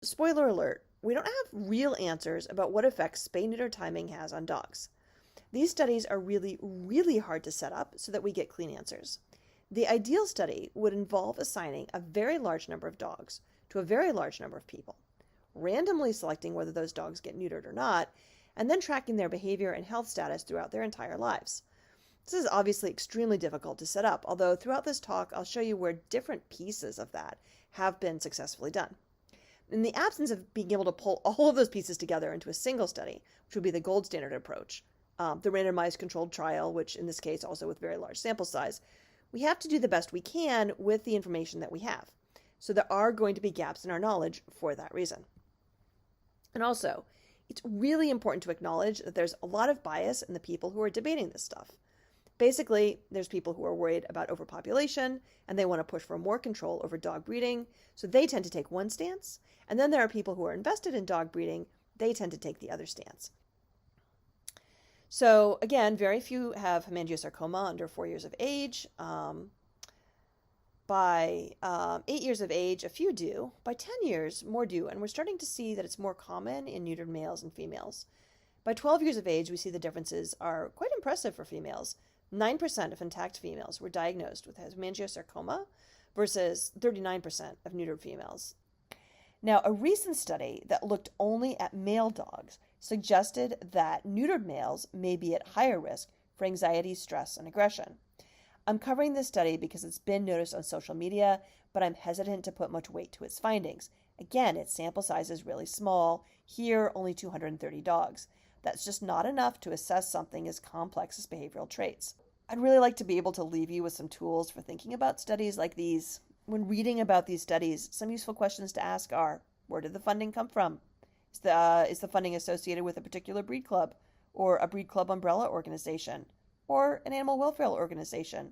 Spoiler alert, we don't have real answers about what effects spay-neuter timing has on dogs. These studies are really, really hard to set up so that we get clean answers. The ideal study would involve assigning a very large number of dogs to a very large number of people, randomly selecting whether those dogs get neutered or not, and then tracking their behavior and health status throughout their entire lives. This is obviously extremely difficult to set up, although throughout this talk I'll show you where different pieces of that have been successfully done. In the absence of being able to pull all of those pieces together into a single study, which would be the gold standard approach, the randomized controlled trial, which in this case also with very large sample size, we have to do the best we can with the information that we have. So there are going to be gaps in our knowledge for that reason. And also, it's really important to acknowledge that there's a lot of bias in the people who are debating this stuff. Basically, there's people who are worried about overpopulation and they want to push for more control over dog breeding, so they tend to take one stance. And then there are people who are invested in dog breeding, they tend to take the other stance. So again, very few have hemangiosarcoma under 4 years of age. By 8 years of age, a few do. By 10 years, more do. And we're starting to see that it's more common in neutered males and females. By 12 years of age, we see the differences are quite impressive for females. 9% of intact females were diagnosed with hemangiosarcoma versus 39% of neutered females. Now, a recent study that looked only at male dogs suggested that neutered males may be at higher risk for anxiety, stress, and aggression. I'm covering this study because it's been noticed on social media, but I'm hesitant to put much weight to its findings. Again, its sample size is really small. Here, only 230 dogs. That's just not enough to assess something as complex as behavioral traits. I'd really like to be able to leave you with some tools for thinking about studies like these. When reading about these studies, some useful questions to ask are, where did the funding come from? Is the funding associated with a particular breed club, or a breed club umbrella organization, or an animal welfare organization?